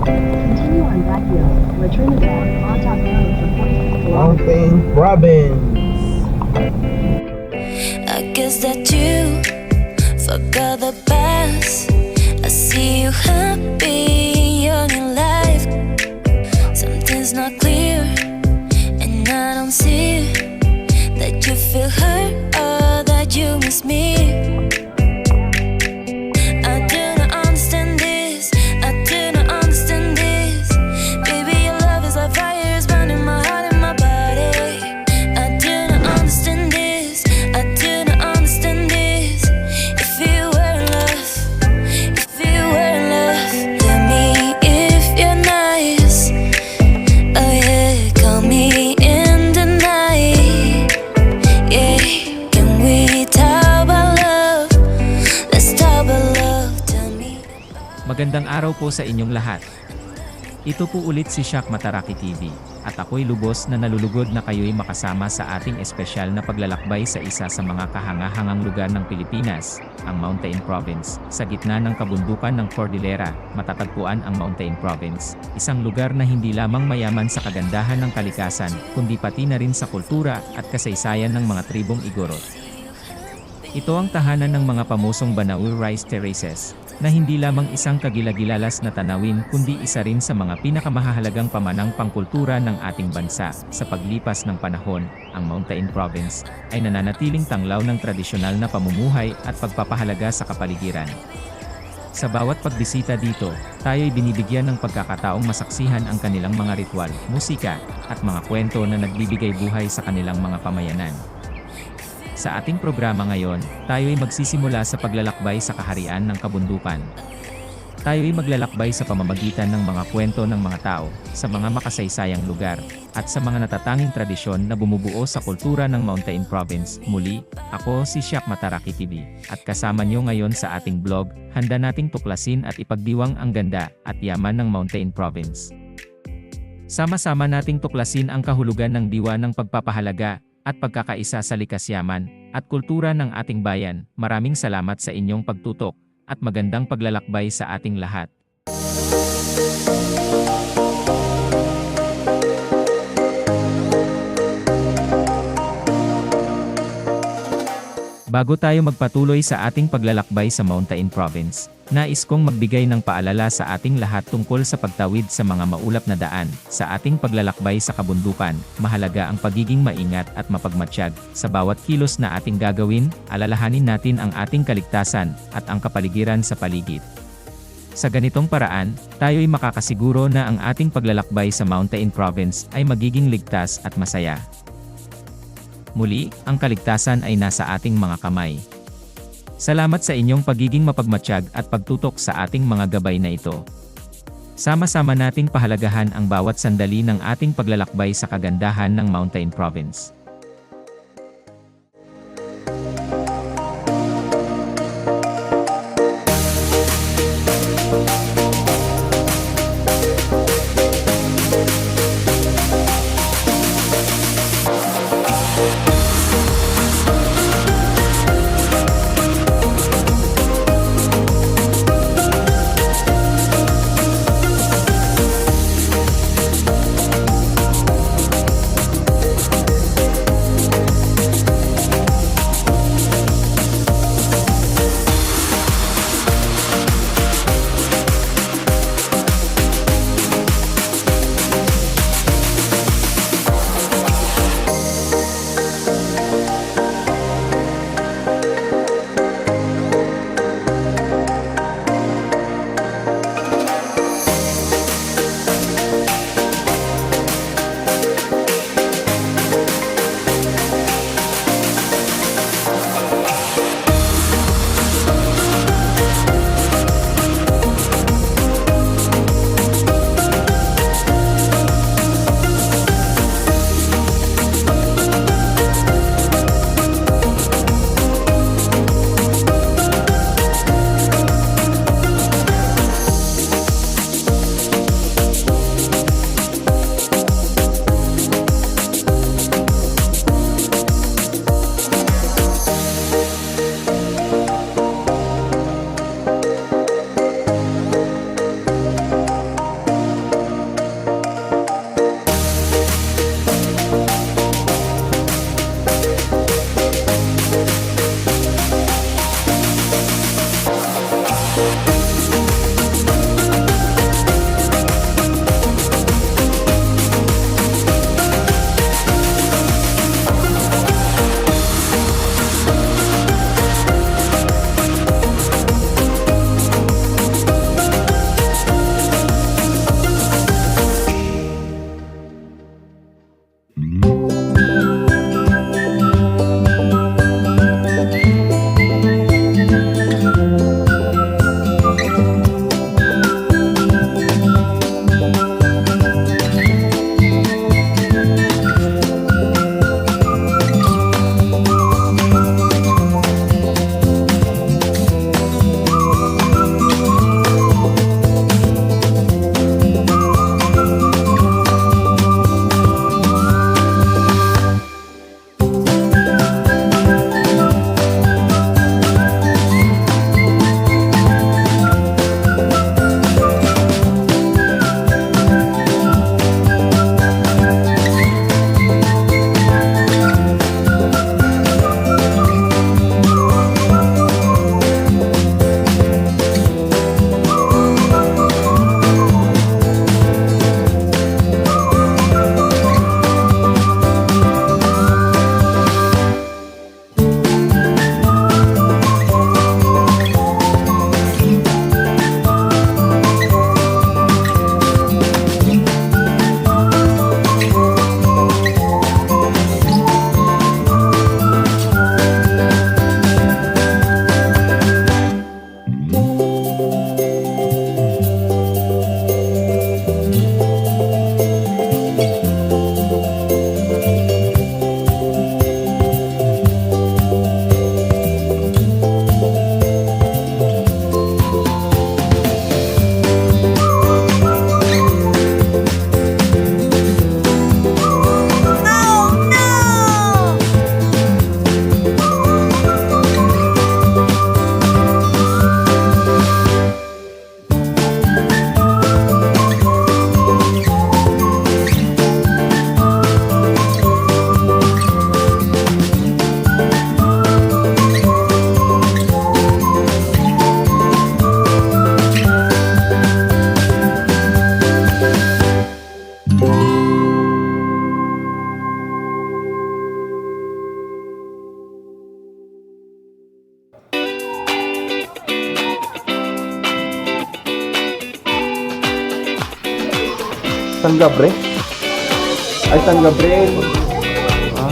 Continue on Baguio. Return the dog Montauk Road for 48 kilometers. Mountain Province. I guess that you forgot the past. I see you happy in your life. Something's not clear, and I don't see that you feel hurt or that you miss me. I do not understand this. I do not understand this. Baby, your love is like fire, it's burning my heart and my body. I do not understand this. I do not understand this. If you were in love, if you were in love, tell me if you're nice. Oh yeah, call me in the night. Yeah, can we talk about love? Let's talk about love. Tell me. Magandang araw po sa inyong lahat. Ito po ulit si Shaq Mataraki TV, at ako'y lubos na nalulugod na kayo'y makasama sa ating espesyal na paglalakbay sa isa sa mga kahangahangang lugar ng Pilipinas, ang Mountain Province. Sa gitna ng kabundukan ng Cordillera, matatagpuan ang Mountain Province, isang lugar na hindi lamang mayaman sa kagandahan ng kalikasan, kundi pati na rin sa kultura at kasaysayan ng mga tribong Igorot. Ito ang tahanan ng mga pamusong Banaur Rice Terraces, na hindi lamang isang kagilagilalas na tanawin kundi isa rin sa mga pinakamahalagang pamanang pangkultura ng ating bansa. Sa paglipas ng panahon, ang Mountain Province ay nananatiling tanglaw ng tradisyonal na pamumuhay at pagpapahalaga sa kapaligiran. Sa bawat pagbisita dito, tayo'y binibigyan ng pagkakataong masaksihan ang kanilang mga ritual, musika, at mga kwento na nagbibigay buhay sa kanilang mga pamayanan. Sa ating programa ngayon, tayo'y magsisimula sa paglalakbay sa kaharian ng kabundukan. Tayo'y maglalakbay sa pamamagitan ng mga kwento ng mga tao, sa mga makasaysayang lugar, at sa mga natatanging tradisyon na bumubuo sa kultura ng Mountain Province. Muli, ako si Shaq Mataraki TV, at kasama nyo ngayon sa ating vlog, handa nating tuklasin at ipagdiwang ang ganda at yaman ng Mountain Province. Sama-sama nating tuklasin ang kahulugan ng diwa ng pagpapahalaga at pagkakaisa sa likas yaman at kultura ng ating bayan. Maraming salamat sa inyong pagtutok at magandang paglalakbay sa ating lahat. Bago tayo magpatuloy sa ating paglalakbay sa Mountain Province, nais kong magbigay ng paalala sa ating lahat tungkol sa pagtawid sa mga maulap na daan. Sa ating paglalakbay sa kabundukan, mahalaga ang pagiging maingat at mapagmatsyag. Sa bawat kilos na ating gagawin, alalahanin natin ang ating kaligtasan at ang kapaligiran sa paligid. Sa ganitong paraan, tayo'y makakasiguro na ang ating paglalakbay sa Mountain Province ay magiging ligtas at masaya. Muli, ang kaligtasan ay nasa ating mga kamay. Salamat sa inyong pagiging mapagmatsyag at pagtutok sa ating mga gabay na ito. Sama-sama nating pahalagahan ang bawat sandali ng ating paglalakbay sa kagandahan ng Mountain Province. San Gabriel? Ay, San Gabriel. Ah.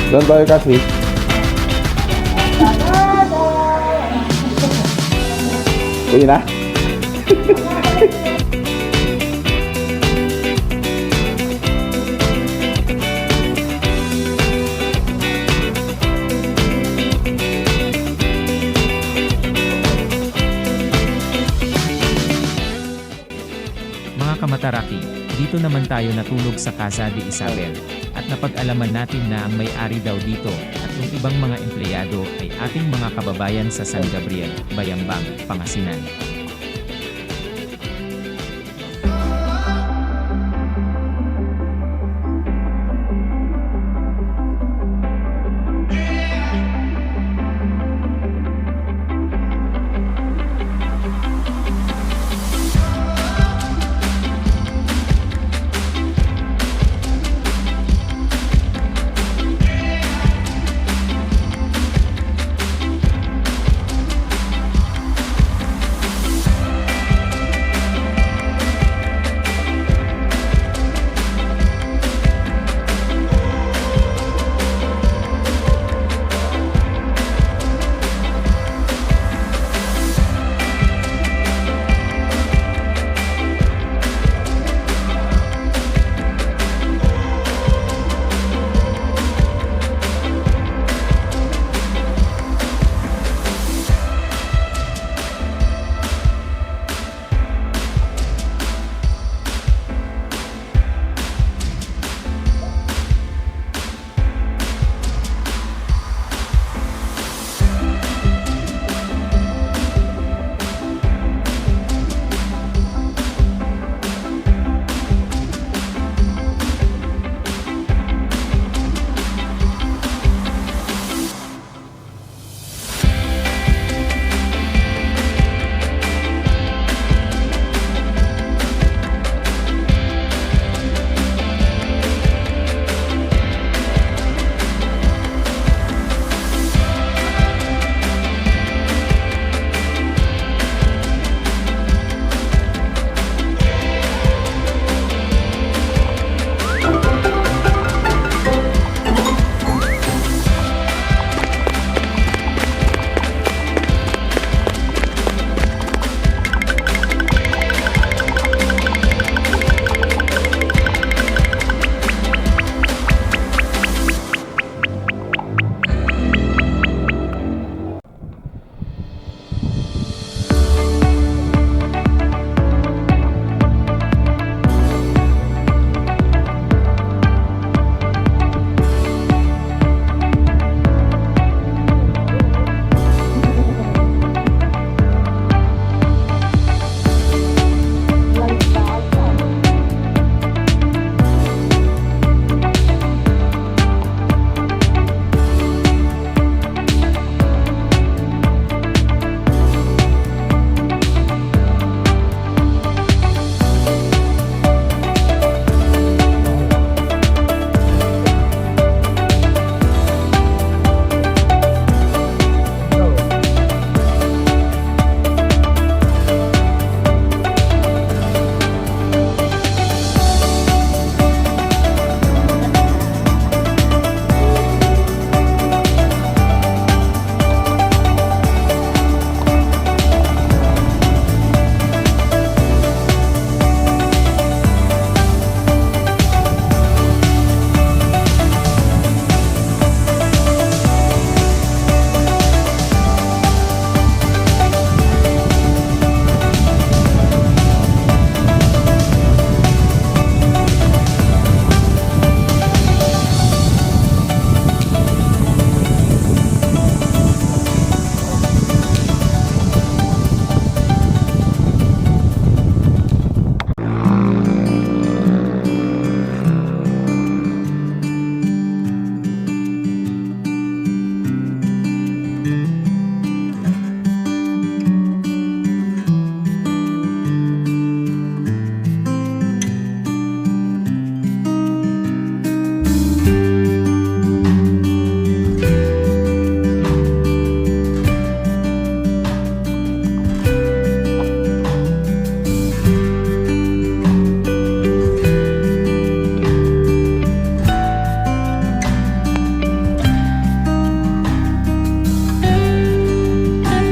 Doon tayo kasi. Uwi na? Mga kamataraki, dito naman tayo natulog sa Casa de Isabel, at napag-alaman natin na ang may-ari daw dito, at yung ibang mga empleyado ay ating mga kababayan sa San Gabriel, Bayambang, Pangasinan.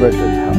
Record House.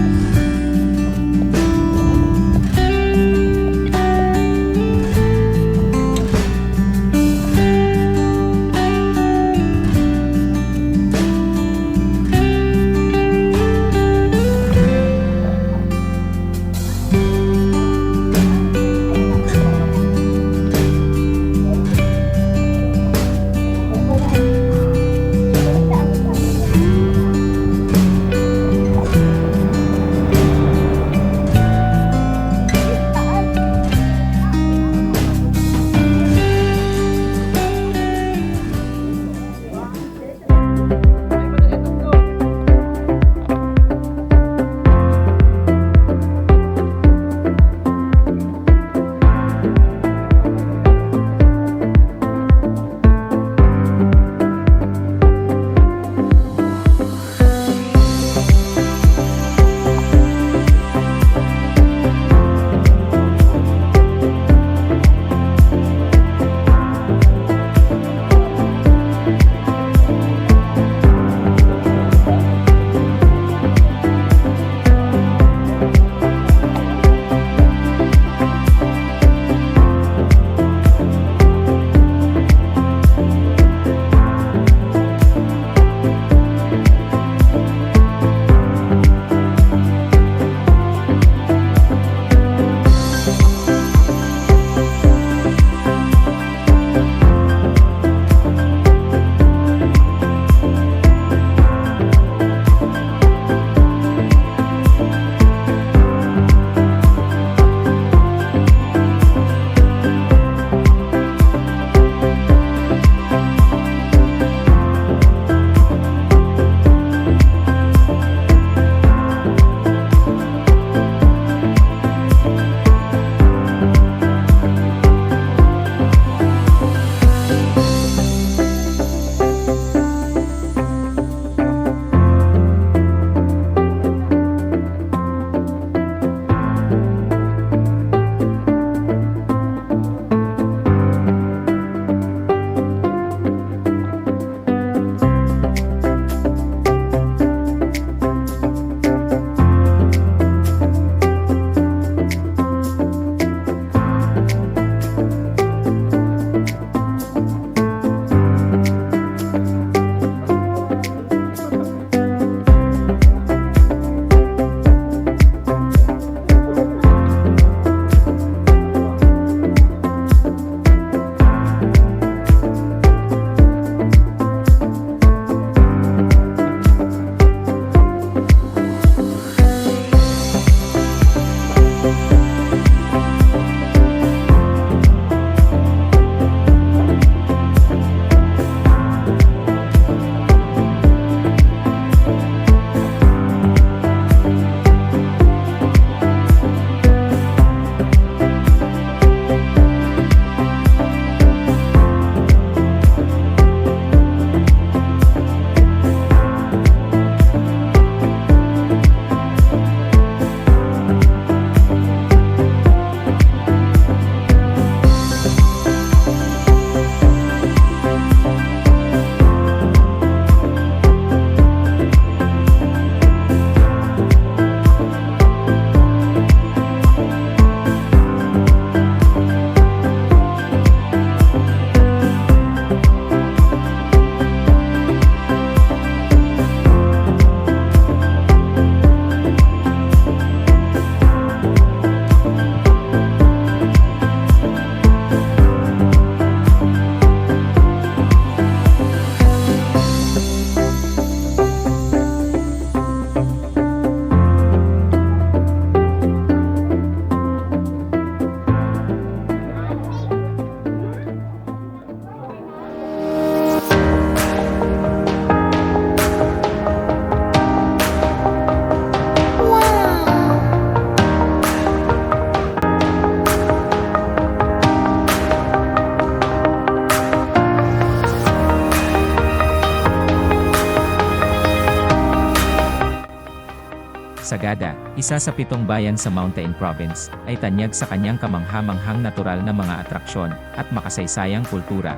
Sagada, isa sa 7 bayan sa Mountain Province, ay tanyag sa kanyang kamangha-manghang natural na mga atraksyon, at makasaysayang kultura.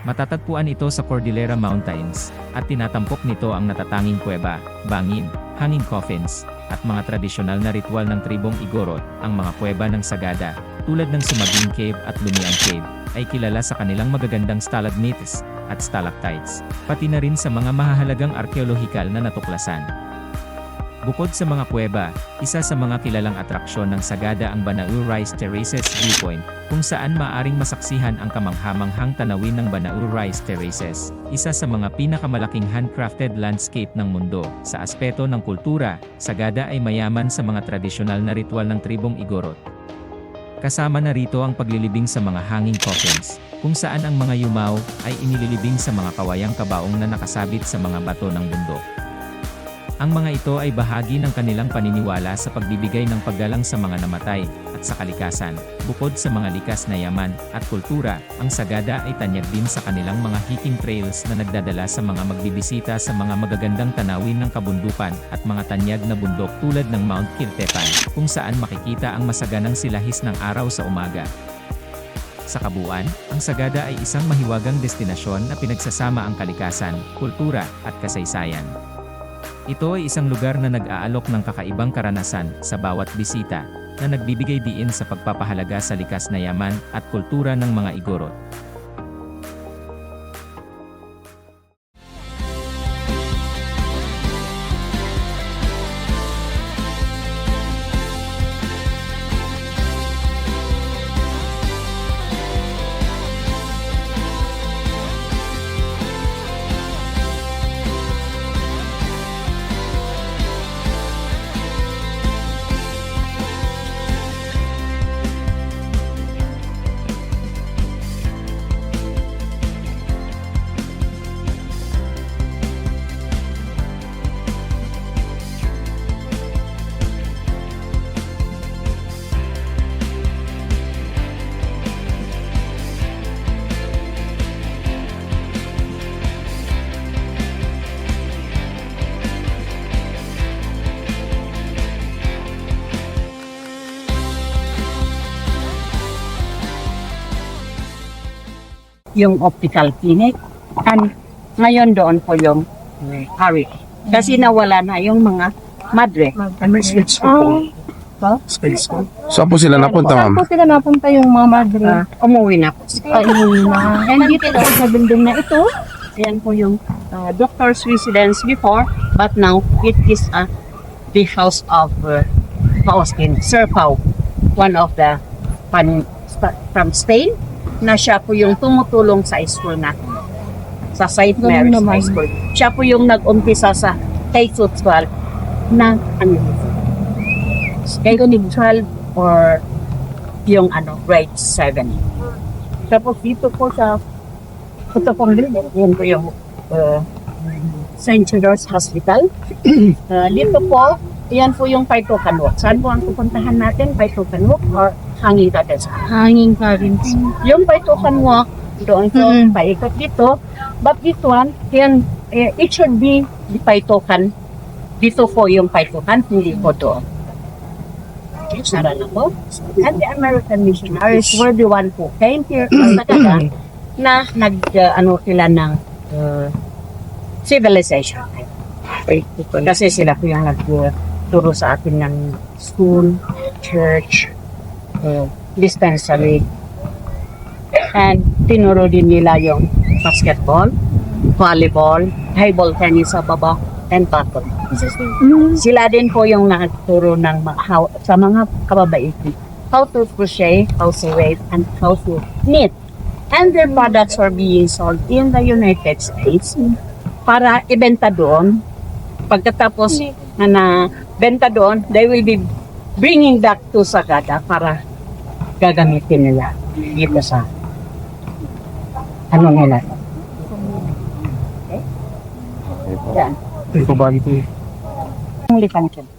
Matatagpuan ito sa Cordillera Mountains, at tinatampok nito ang natatanging kuweba, bangin, hanging coffins, at mga tradisyonal na ritual ng tribong Igorot. Ang mga kuweba ng Sagada, tulad ng Sumaging Cave at Lumiang Cave, ay kilala sa kanilang magagandang stalagmites at stalactites, pati na rin sa mga mahahalagang arkeolohikal na natuklasan. Bukod sa mga kuweba, isa sa mga kilalang atraksyon ng Sagada ang Banaur Rice Terraces Viewpoint, kung saan maaring masaksihan ang kamanghamanghang tanawin ng Banaur Rice Terraces, isa sa mga pinakamalaking handcrafted landscape ng mundo. Sa aspeto ng kultura, Sagada ay mayaman sa mga tradisyonal na ritual ng tribong Igorot. Kasama na rito ang paglilibing sa mga hanging coffins, kung saan ang mga yumaw ay inililibing sa mga kawayang kabaong na nakasabit sa mga bato ng bundok. Ang mga ito ay bahagi ng kanilang paniniwala sa pagbibigay ng paggalang sa mga namatay, at sa kalikasan. Bukod sa mga likas na yaman at kultura, ang Sagada ay tanyag din sa kanilang mga hiking trails na nagdadala sa mga magbibisita sa mga magagandang tanawin ng kabundukan at mga tanyag na bundok tulad ng Mount Kiltepan, kung saan makikita ang masaganang silahis ng araw sa umaga. Sa kabuuan, ang Sagada ay isang mahiwagang destinasyon na pinagsasama ang kalikasan, kultura, at kasaysayan. Ito ay isang lugar na nag-aalok ng kakaibang karanasan sa bawat bisita, na nagbibigay diin sa pagpapahalaga sa likas na yaman at kultura ng mga Igorot. Yung optical clinic, and ngayon doon po yung Harry. Kasi nawala na yung mga madre. Saan po sila napunta, Saan ma'am? po sila napunta yung mga madre? Umuwi na po. Ay, umuwi na. And dito po sa building na ito, yan po yung doctor's residence before, but now it is the house of Faustin, Sir Pau, one of the from Spain, na siya po yung tumutulong sa school natin, sa St. Mary's naman. High School. Siya po yung nag-umpisa sa K-12 na K-12 or yung grade 7. Tapos dito po sa ito pong building, yan po yung St. George's Hospital. Dito po, yan po yung Paitokan Walk. Saan po ang pupuntahan natin? Paitokan Walk or Hanging Gardens? Hanging Gardens. Yung Paitokan Walk, doon po, paikot dito. But this one, yan, it should be the Paitokan. Dito po yung Paitokan, hindi po doon. Sara na po. And the American missionaries were the one who came here sa Sagada na sila ng civilization. Kasi sila po yung nagturo sa atin ng school, church, dispensary, and tinuro din nila yung basketball, volleyball, highball tennis sa baba, and paddle. Sila din po yung nagturo ng sa mga kababaihan how to crochet, how to weave, and how to knit. And their products were being sold in the United States para ibenta doon. Pagkatapos na benta doon, they will be bringing that to Sagada para gagamitin nila dito sa nila. Yan. Ito ba ito? Anglican Church.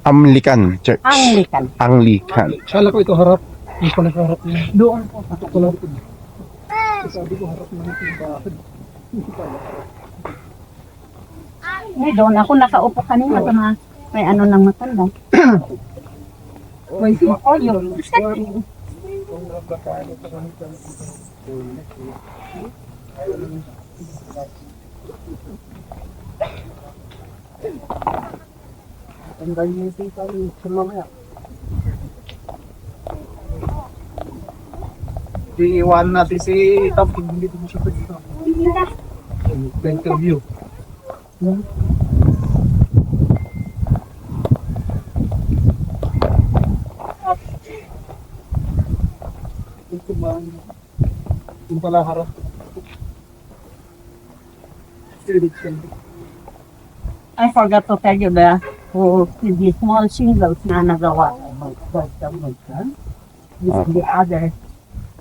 Amlikan Church. Anglican. Anglican. Kala ko ito harap. Hindi ko nakaharap niya. Doon po. Ito lang ito. Sabi ko harap na ito yung bahay. Doon ako nakaupo kanina sa mga may ng matanda. May yun. Tanggal niyo yung sita sa mamaya. Iiwan natin si Tom kung hindi mo siya pwede. Interview. Ito ba? Yung pala harap. I forgot to tell you the small shingles na nagawa ng magka. This is the other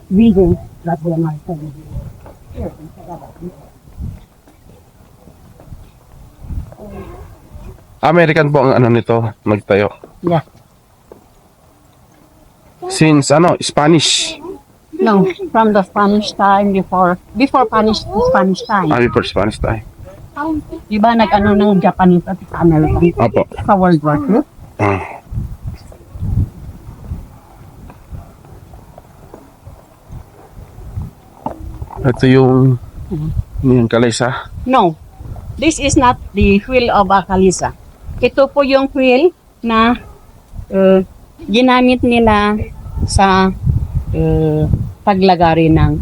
reading that they are telling you. Here, in Tagalog. American po ang ano nito, nagtayo. Yeah. Since Spanish. No, from the Spanish time before Spanish time. Before Spanish tayo. Diba nag-ano ng Japanese at American Opo. sa World War II? Ah. Ito yung kalesa. No, this is not the wheel of Akalisa. Ito po yung wheel na ginamit nila sa paglagari ng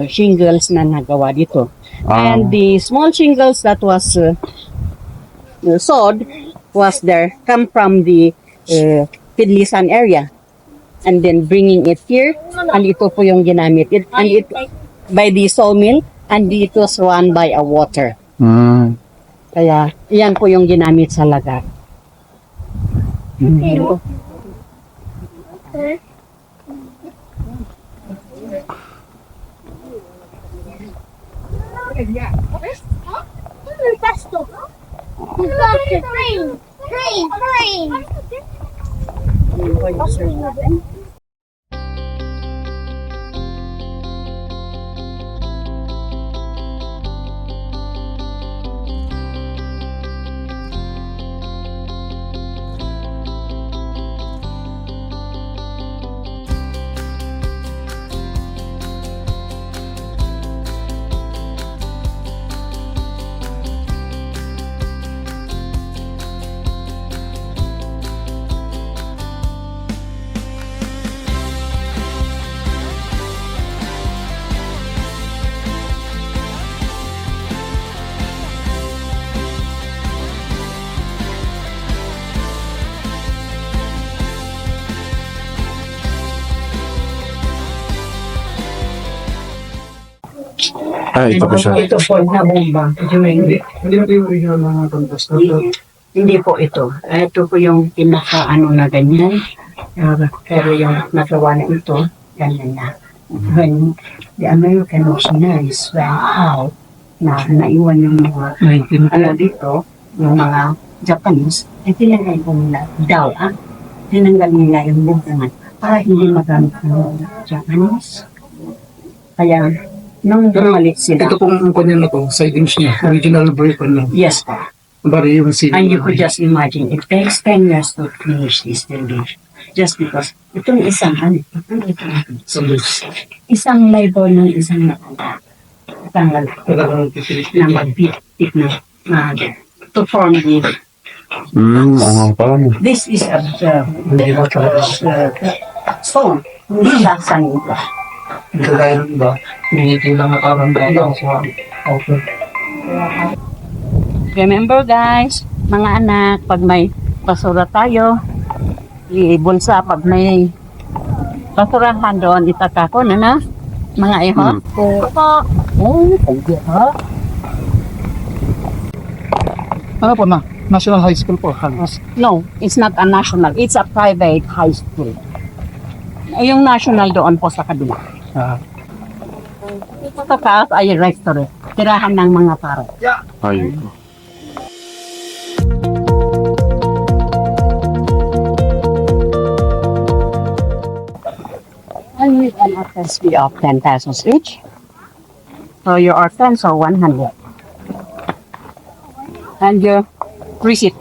shingles na nagawa dito. And the small shingles that was sawed was there, come from the Pidlisan area. And then bringing it here, and ito po yung ginamit. And it by the sawmill, and it was run by a water. Mm. Kaya, iyan po yung ginamit sa lagar. Ito po siya. Ito po na bomba during Hindi na yung original mga contestant. hindi po ito. Ito po yung pinaka ano na ganyan. Pero yung nagawa na ito, ganyan na. When the American missionaries went out, na naiwan yung mga ano dito, yung mga Japanese, ay tinanggal po nila daw, tinanggal nila yung bungangan para hindi magamit ng Japanese. Kaya, nung bumalik sila, Ito pong kanya na to, sidings niya. Original version lang. yes po. Bari yung sila. And you could just imagine, it takes 10 years to finish this building. Just because, itong isang, isang labor ng isang tanggal na magpitik na to form the, Parang this is a stone, hindi siya sanita. Kagaya nun ba? Piniti lang na parang gano'n. Okay. Remember guys, mga anak, pag may basura tayo, ibulsa, pag may basurahan doon, itakako na mga iho. Ano po na? National High School po. Halos. No, it's not a national, it's a private high school. Yung national doon po sa kabila. Sa taas ay restaurant, tirahan ng mga pare. ay. And with an offense fee of 10 pesos each. So your offense are 100. And your receipt.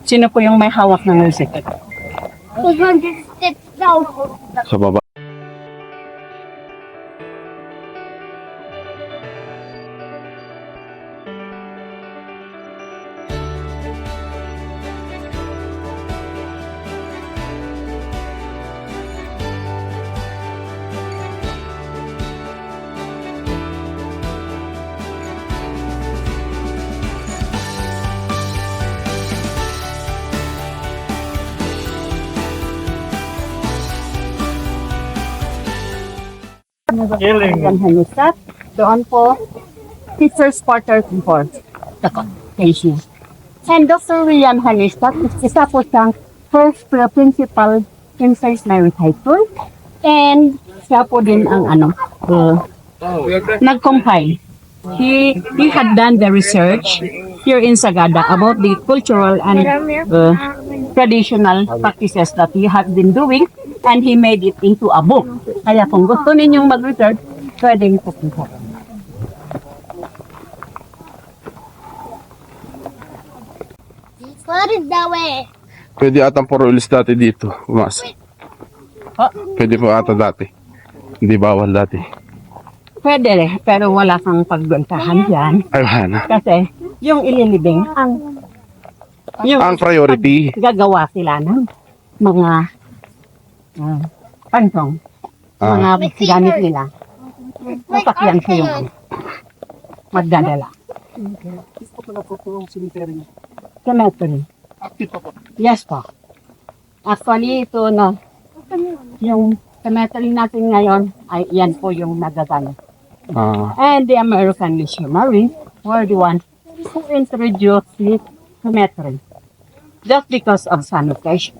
Sino po yung may hawak ng receipt? 200 steps daw. Sa baba. Yan Hanisat. Doon po, teacher's quarters for the patient. And Dr. Rian Hanisat, isa po siyang first principal in St. Mary's High School. And siya po din ang nag-compile. He had done the research here in Sagada about the cultural and traditional practices that he had been doing, and he made it into a book. Kaya kung gusto ninyong mag-research, pwedeng pupunta. What is that way? Pwede atang puro-ilis dati dito. Pumasok. Pwede po ata dati. Hindi bawal dati. Pwede, pero wala kang pagbentahan dyan. Ay, wala na. Kasi yung ililibing, Ang priority. gagawa sila ng mga pansong, mga gamit nila. Masakyan sa yung magdadala. Cemetery. Yes po. Actually, ito na, yung cemetery natin ngayon, ay yan po yung nagagamit. And the American missionaries were the ones who introduced the cemetery just because of sanitation.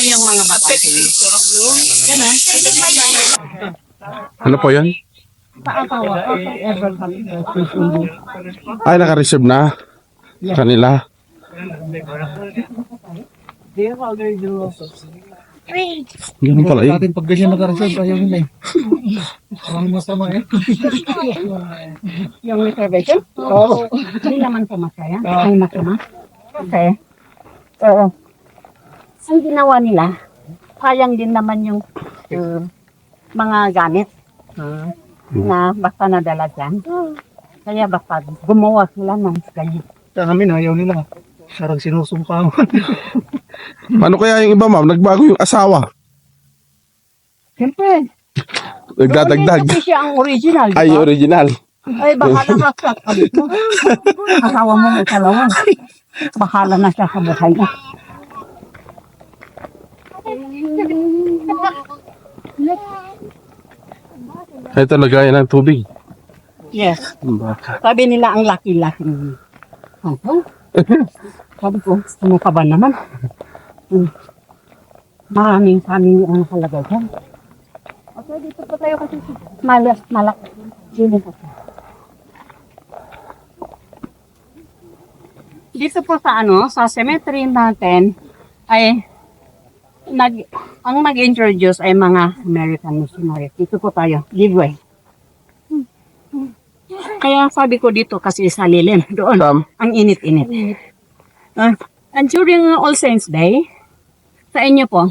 Yung mga bata. Ano po yan? Paatawa. Ay, naka-reserve na. Kanila. Ganun pala yun. Pag ganyan naka-reserve, ayaw nila eh. Parang masama eh. Yung reservation? Oo. Hindi naman po masaya. Ay masama. Okay. Ang ginawa nila, sayang din naman yung mga gamit na basta nadala dyan. Kaya basta gumawa sila ng ganyan. Sa amin, ayaw nila. Sarang sinusumpa mo. Ano kaya yung iba, ma'am? Nagbago yung asawa. Siyempre. Nagdadagdag. Kasi siya ang original. Diba? Ay, original. Ay, bahala ka sa kabit mo. Asawa mo may talawa. Bahala na siya sa buhay niya. Ito, lagayan ng tubig. Yes. Baka. Sabi nila ang laki-laki. Ano? Sabi ko, ano ka ba naman? Maraming ang nakalagay dyan. Okay, dito po tayo kasi malak. Dito po. Dito po sa cemetery natin ay ang nag-introduce ay mga American missionaries. Dito po tayo, giveaway. Kaya sabi ko dito kasi sa lilim, doon, Sam? ang init-init. And during All Saints Day, sa inyo po,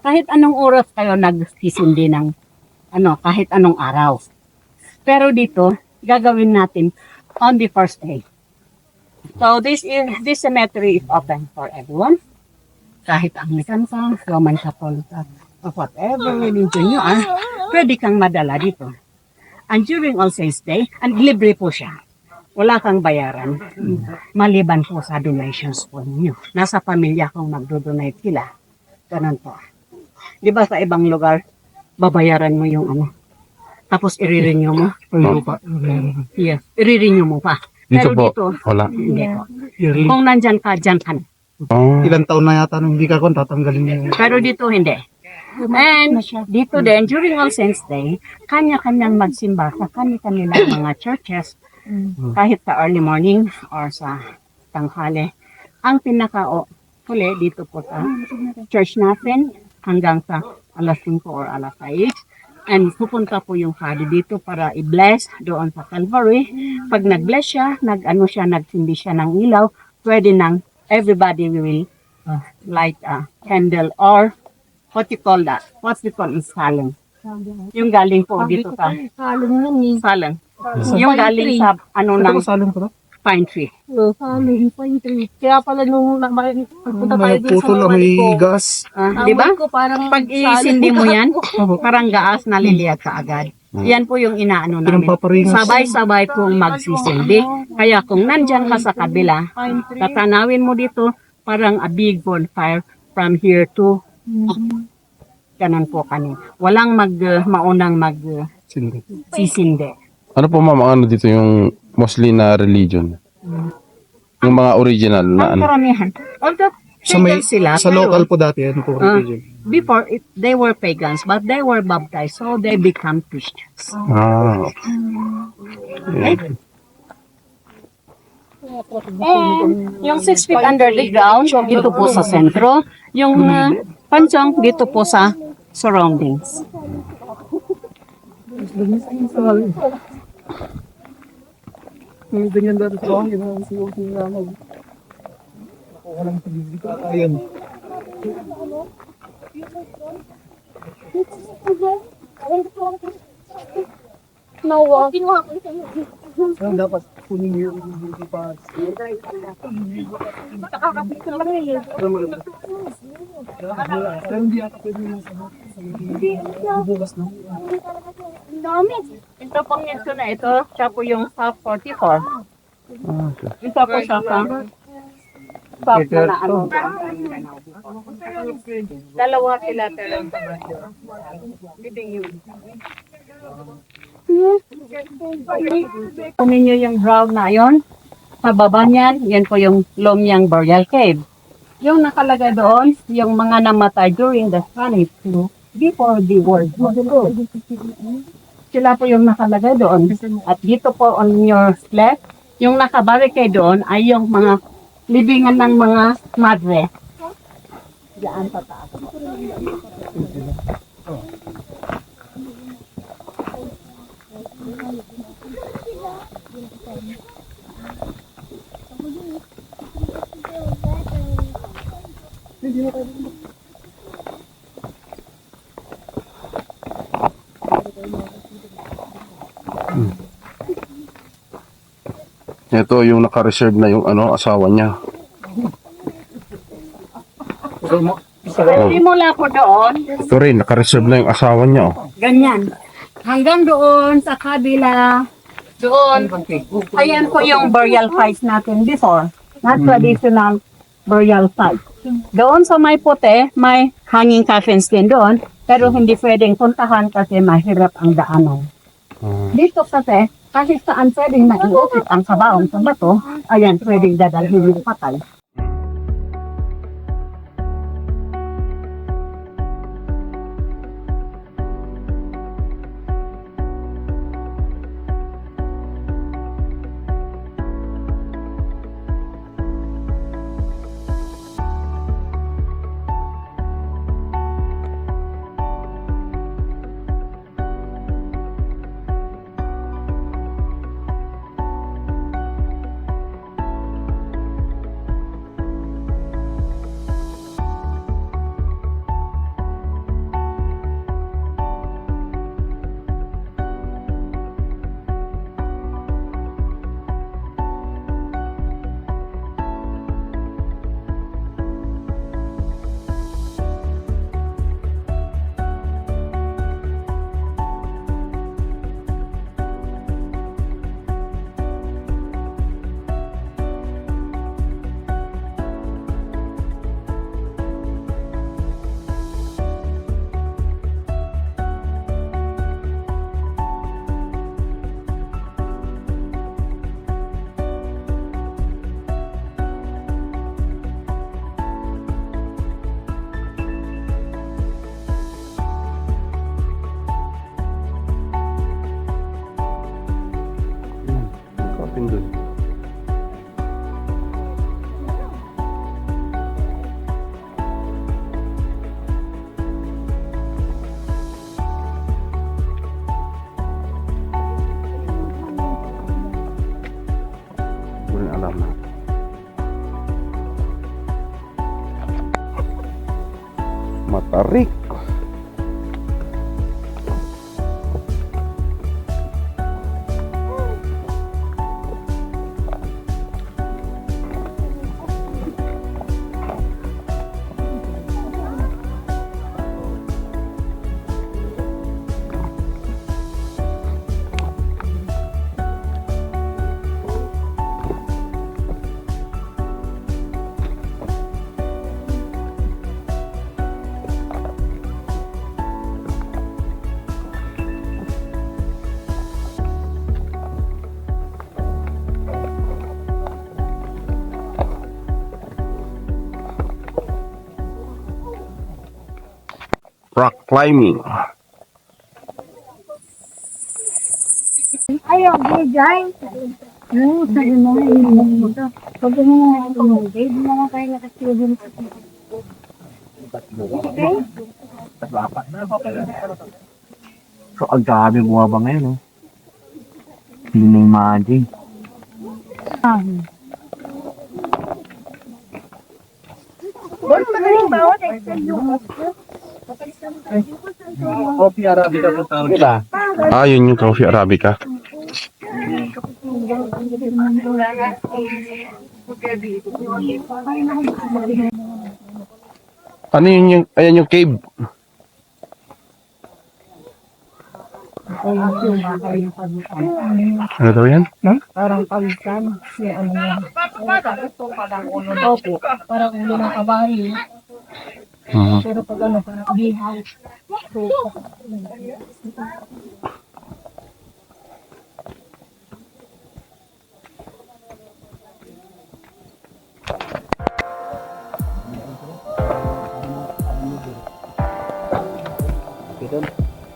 kahit anong oras kayo nagsisindi ng kahit anong araw. Pero dito, gagawin natin on the first day. So this cemetery is open for everyone. Kahit Anglican ka, Roman Catholic ka, or whatever religion you are, pwede kang madala dito. And during All Saints Day, and libre po siya. Wala kang bayaran. Maliban po sa donations po ninyo. Nasa pamilya kung magdo-donate sila. Ganun po. Di ba sa ibang lugar, babayaran mo yung tapos i-renew mo? Yes, i-renew mo pa. Dito Pero po, dito, wala. hindi po. Kung nandyan ka, dyan ka. Oh. Ilang taon na yata nung hindi ka kon, tatanggalin niya. Pero dito hindi. And dito din, during All Saints Day, kanya-kanyang magsimba sa kanya-kanilang mga churches, kahit sa early morning or sa tanghali. Ang pinaka-huli dito po sa church natin hanggang sa alas 5 or alas 6. And pupunta po yung Father dito para i-bless doon sa Calvary. Pag nag-bless siya, nagsindi siya ng ilaw, pwede nang everybody will light a candle or what you call that? What we call is salang. Yung galing po dito sa salang. Yung galing sa Ano ng salon ko to? pine tree. Saling point tree. Kaya pala nung pagpunta tayo May dun sa puto na may gas. Di ba? Ko parang Pag isindi mo yan, parang gaas naliliyak ka agad. Yan po yung inaano namin. Pinampaparingas. Sabay-sabay pong magsisindi. Kaya kung nandyan ka sa kabila, tatanawin mo dito, parang a big bonfire from here to ganun po kami. Walang maunang magsisindi. Ano po ma'am, ang ano dito yung mostly na religion? Yung mga original na Ang ano? karamihan. Although Sa may, pagan sila, sa pero local po dati, ano po religion? before, they were pagans, but they were baptized, so they become Christians. Ah, okay. And yung 6 feet under the ground, dito po sa sentro. Yung pansong, dito po sa surroundings. Ganyan dati sa akin. Ayun. Ang dapat kunin yung beauty pass. Pero hindi ata pwede yung bukas na. Ito pong ito na ito, siya po yung South 44. Ito po siya sa South na ano. Dalawa sila pero kunin nyo yung brown na yon. Sa baba niyan, yan po yung Lomyang Burial Cave. Yung nakalagay doon, yung mga namatay during the Spanish flu before the World War II. Sila po yung nakalagay doon. At dito po on your left, yung nakabarricade doon ay yung mga libingan ng mga madre. Diyan sa taas. Ito yung naka-reserve na yung ano, asawa niya. Simula po doon, Ito rin, naka-reserve na yung asawa niya. Oh. ganyan. Hanggang doon sa kabila, doon. Ayan po yung burial sites natin before. Not traditional burial site. Doon sa may puti, may hanging coffins din doon. Pero hindi pwedeng puntahan kasi mahirap ang daanan. Dito kasi, kasi saan pwedeng maiupit ang kabaong sa bato, ayan, pwedeng dadalhin yung patay. Pindot. Bulan alam na. Matarik. rock climbing. Ayaw, Jai. Ano, sabi mo, iinom mo to. Pag mo na tumugay, di naman kayo nakasibin sa okay? So, ang dami bumaba ngayon, oh. Hindi na imagine. Coffee Arabica po tawag. Diba? Ah, yun yung coffee Arabica. Ano yun yung, ayan yung cave. Ano daw yan? Parang palitan. Yung ano yan. Opo, parang ulo ng kabayo. Pero pag ano, parang bihaw.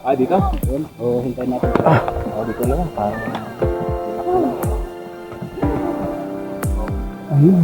Ah, dito? Yun. O, hintayin natin. O, dito lang. Parang... Ayun.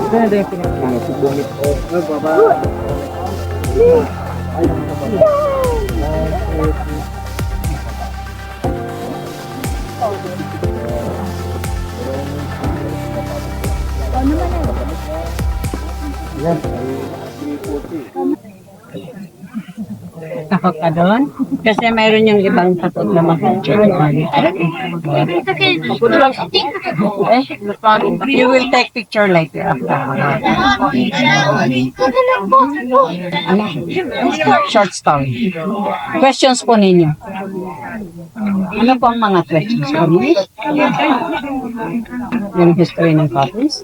Ito na yung pinakita. Subungit o. Baba. Takot ka doon? Kasi mayroon yung ibang takot na mag-check. You will take picture later after. Ano? Short story. Questions po ninyo. Ano po ang mga questions po ninyo? Yung history ng copies?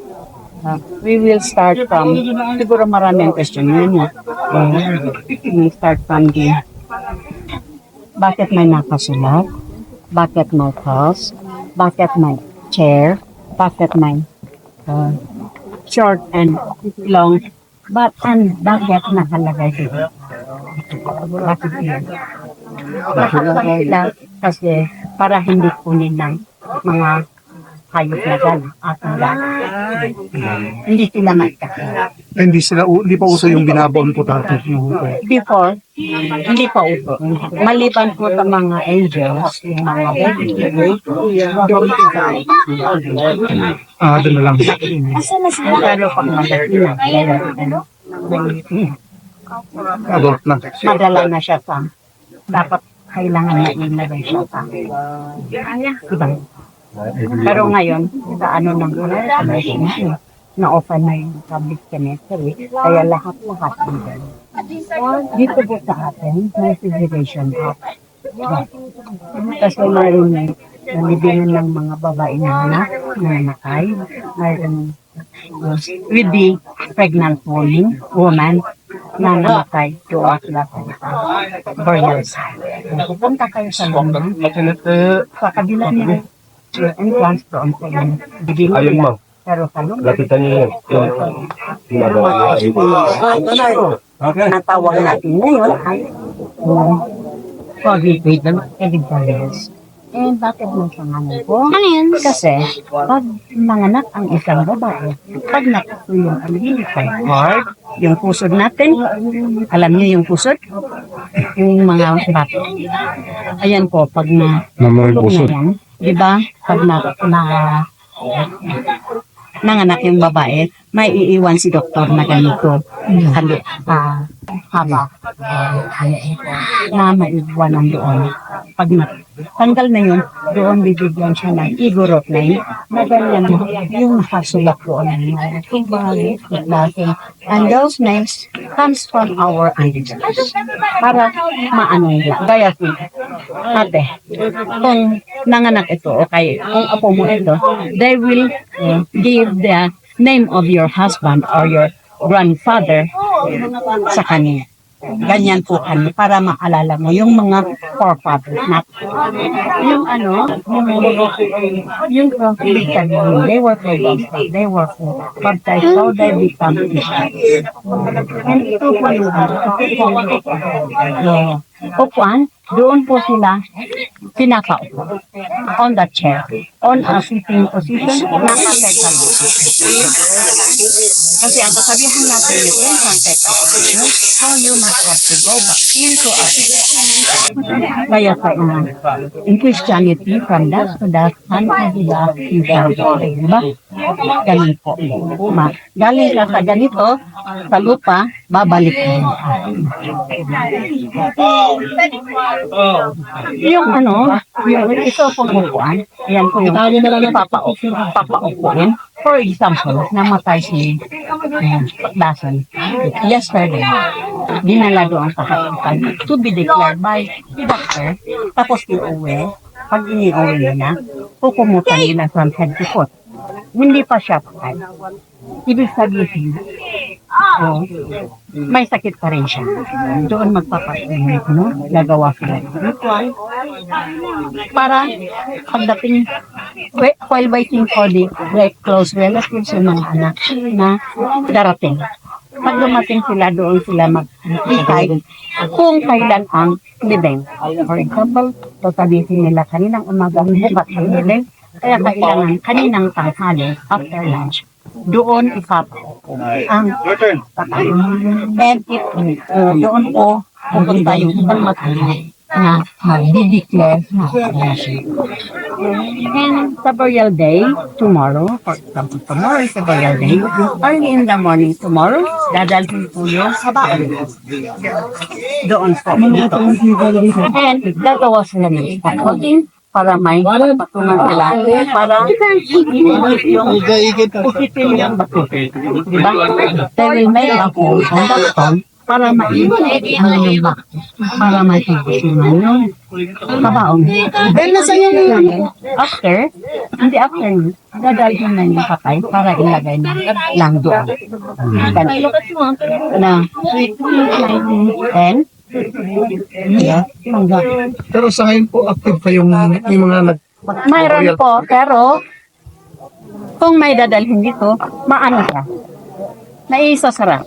We will start from, siguro marami ang question ninyo. We start from the, bakit may nakasulat? Bakit may cross? Bakit may chair? Bakit may short and long? And bakit nakalagay dito? Bakit yun? Kasi para hindi kunin ng mga hayop na gano'n at hindi sila magkakita. Hindi pa uso yung binabaon po dati. Before, hindi pa uso. Maliban po sa mga angels, yung mga Doon na lang. pero pag magkakita, Adult na. madala na siya sa, dapat kailangan na ilagay siya sa ibang. Pero ngayon, sa ano ng na-open na yung public cemetery, kaya lahat-lahat dito. Dito po sa atin, may segregation house. Kasi mayroon na nalibingan ng mga babae na anak, na nakay, mayroon with the pregnant woman na namatay to us last burial site. Pupunta kayo sa loob. Sa kabila niya, entrance doon sa yung bibili nila. Pero sa loob, Lapitan niyo yun. natawag natin ngayon ay COVID evidence. Eh, bakit may pangalan po? Ano yun? Kasi, pag nanganak ang isang babae, pag nakatulong ang umbilical cord, yung pusod natin, alam niyo yung pusod? Yung mga bato. Ayan po, pag Naman yung pusod. yan, di ba? Pag nanganak yung babae, may iiwan si doktor na ganito. haba na maiwanan doon. Pag tanggal na yun, doon bibigyan siya ng igorot name na ganyan yung nakasulat doon. And those names comes from our ancestors. Para maano nila. Gaya po, ate, kung nanganak ito, o kay, kung apo mo ito, they will give the name of your husband or your grandfather sa kanya. Ganyan po kami para maalala mo yung mga forefathers natin. Yung yung they were pagans, they were baptized, so they become Christians. And ito po yung upuan, doon po sila pinakaupo on the chair, on a sitting position, naka-fetal position. Kasi ang kasabihan natin yung fetal position, so you must have to go back into a kaya sa in Christianity, from dusk to dusk, until the dusk, you shall go. Diba? Ganun po. Galing ka sa ganito, sa lupa, babalik ka. Yung yung ito pong upuan, yan po yung papaupuin. For example, namatay si Dasan yesterday. Dinala doon sa hospital to be declared by the doctor. Tapos iuwi. Pag iniuwi nila, pupumutan nila from head to foot. Hindi pa siya patay. Ibig sabihin, may sakit pa rin siya. Doon magpapainit, no? Gagawa sila. Para pagdating, while waiting for the very close relatives yung mga anak na darating. Pag dumating sila, doon sila mag-decide kung kailan ang living. For example, sasabihin nila kaninang umaga, bukas ang living, kaya kailangan kaninang tanghali after lunch. Doon ang patay. And if doon po pupunta yung ibang matay na mag-declare na patay. And sa burial day, tomorrow, for example, tomorrow is the burial day, early in the morning tomorrow, dadalhin po yung habaan. Doon po. And gagawa sila ng scaffolding para may patungan sila, para yung pusitin yung bato. Diba? They will make a hole on the stone para maibig yung bato. Para maibig yung kabaong. Then, nasa yun after, hindi after yun, dadalhin na yung patay para ilagay na lang doon. Na, 10, Pero sa ngayon po, active pa yung may mga mayroon po, pero kung may dadalhin dito, maano siya? Naisasara.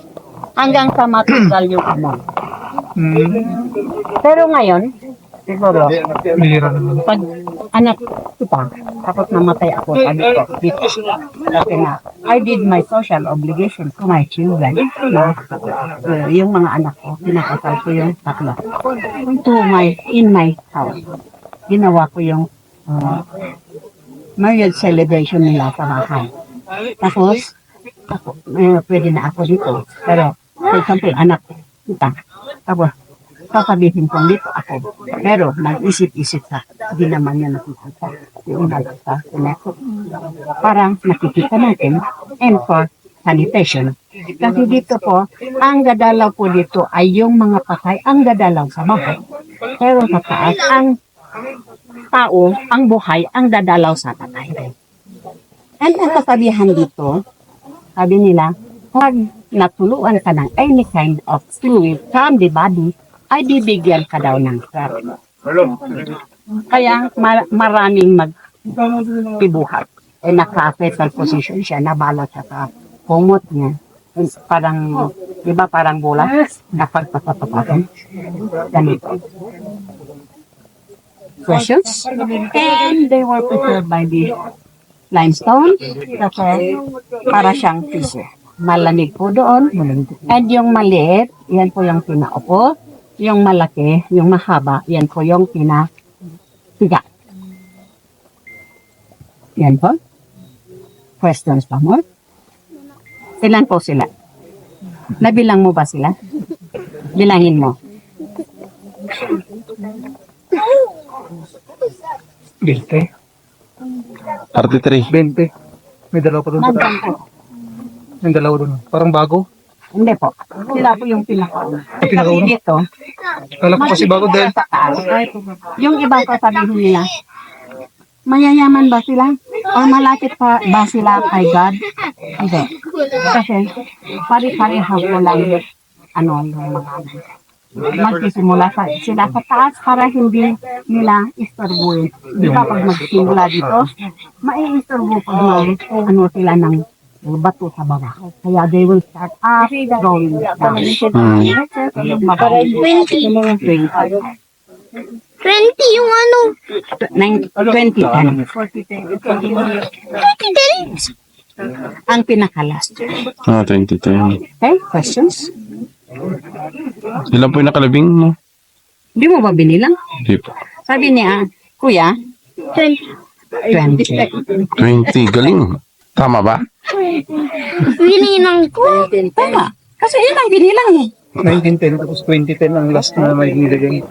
Hanggang sa matagal yung amon. Pero ngayon, siguro, pag anak kita, tapos namatay ako, sabi ko, dito. Kasi na, I did my social obligation to my children. Na, yung mga anak ko, pinakasal ko yung tatlo. In my house. Ginawa ko yung marriage celebration nila sa bahay. Tapos, pwede na ako dito. Pero, for example, anak kita. Tapos, sasabihin kong dito ako. Pero, nag-isip-isip sa, hindi naman niya nakikita. Yung nagkita, parang nakikita natin, and for sanitation. Kasi dito po, ang dadalaw po dito ay yung mga patay, ang dadalaw sa bahay. Pero sa taas, ang tao, ang buhay, ang dadalaw sa patay. And ang kasabihan dito, sabi nila, pag natuluan ka ng any kind of fluid from the body, ay bibigyan ka daw ng crap. Kaya maraming magpibuhat. Naka-fetal position siya, nabalot siya sa kumot niya. Parang, di ba parang bulas? Napagpapapapatan. Ganito. Questions? And they were prepared by the limestone. Kasi para siyang fissure. Malamig po doon. And yung maliit, yan po yung pinaupo. Yung malaki, yung mahaba, yan po yung pinapiga. Yan po. Questions pa mo? Ilan po sila? Nabilang mo ba sila? Bilangin mo. 20. 33. 20. May dalawa pa doon. Nandyan po. May dalawa doon. Parang bago. Hindi po. Sila po yung pinakauna. pinakauna? Kasi dito, Kala ko kasi bago dahil. sa taas. Yung iba ko sabihin nila, mayayaman ba sila? O malapit pa ba sila kay God? Hindi. Kasi pari-pareha ko lang ano yung mga magsisimula sila sa taas para hindi nila istorbuin. Di ba pag magsimula dito, mai-istorbo pag ano sila ng bato sa baba. Kaya they will start up, going down. 20 yung ano. 2010. Ang pinakalas. 2010. Okay, questions? Ilan po yung nakalabing, no? Hindi mo ba binilang? Hindi po. Sabi niya, Kuya, 20. 20. Galing. Tama ba? Bininang ko. Tama. Kasi yun ang binilang eh. 1910 tapos 2010 ang last na may nilagay.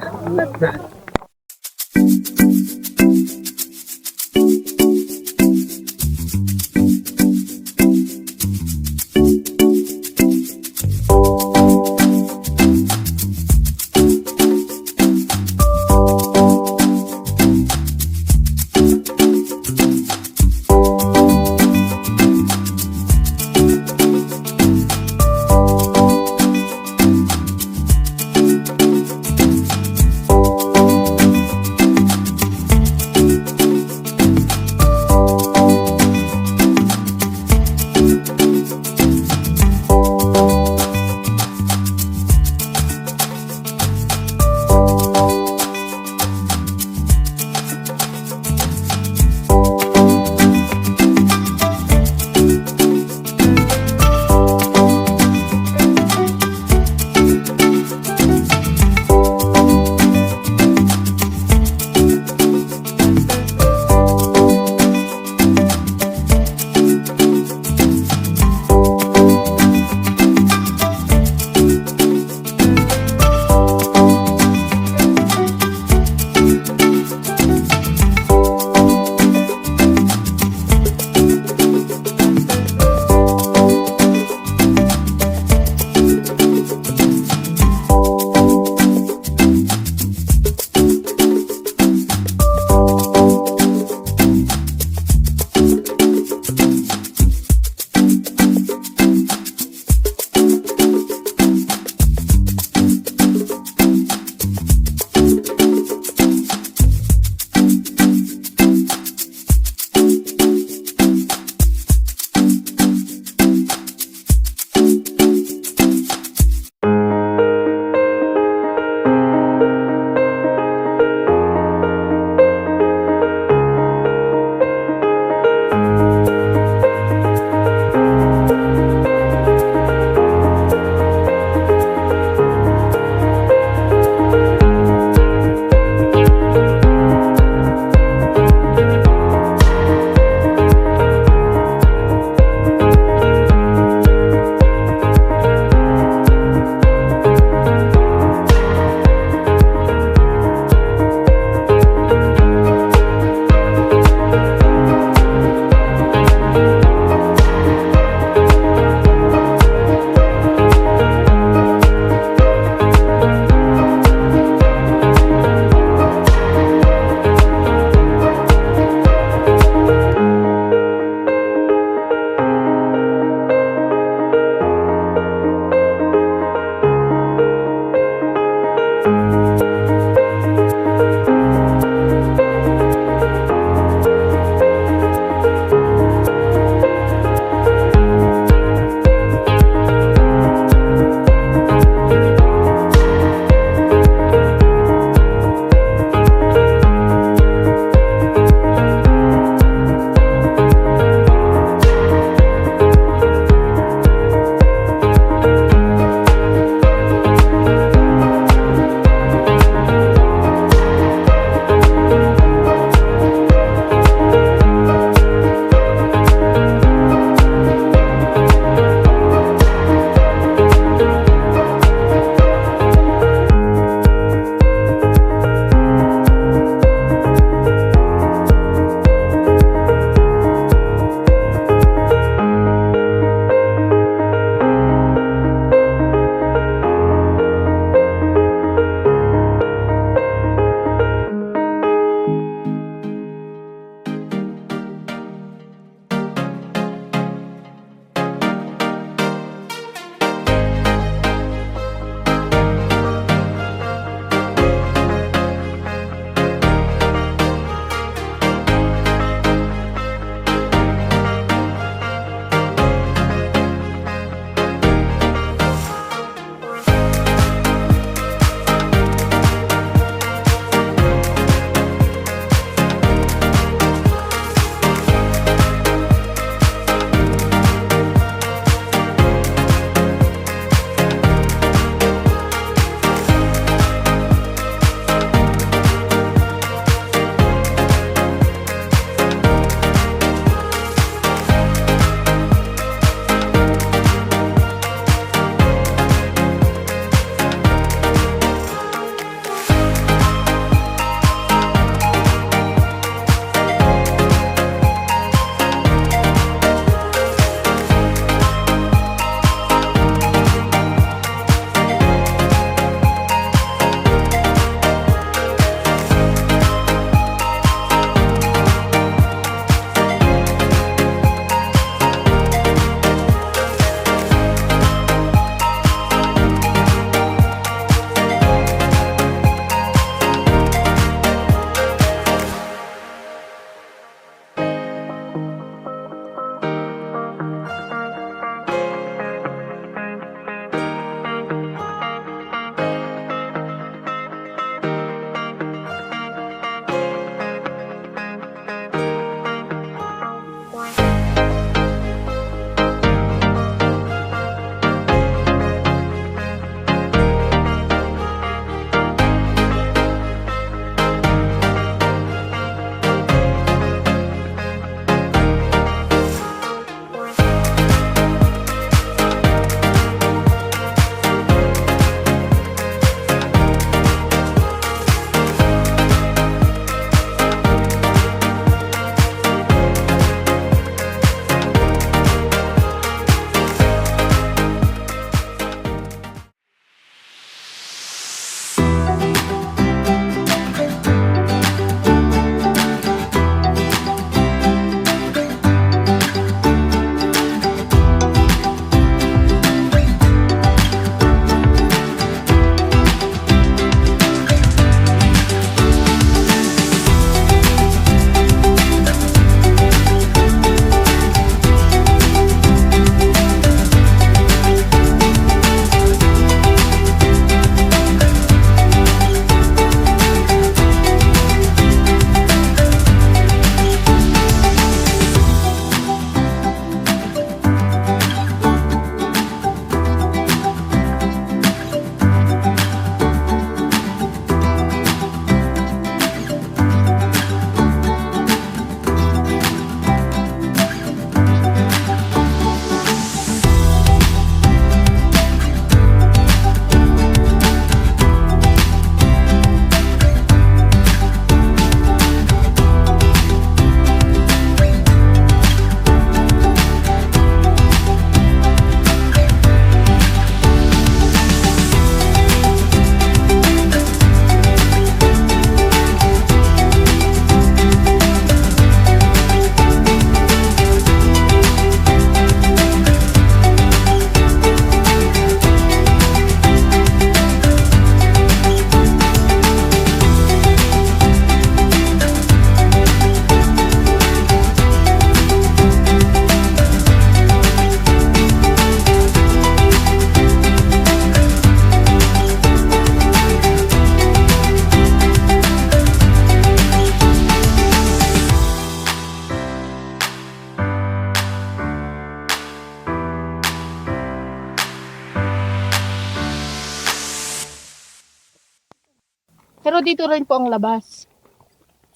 Pero dito rin po ang labas.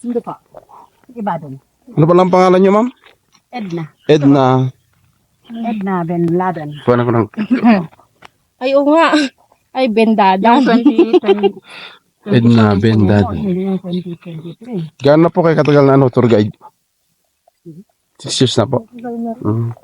Hindi po. Iba doon. Ano palang pangalan niyo, ma'am? Edna. Edna. Edna Ben Laden. Kuha na ko ng... Ay, oo nga. Ay, bendada. Yung 2020. Edna Ben Laden. Hindi yung 2023. Gaano na po kayo katagal na tour guide? 6 years na po. Mm.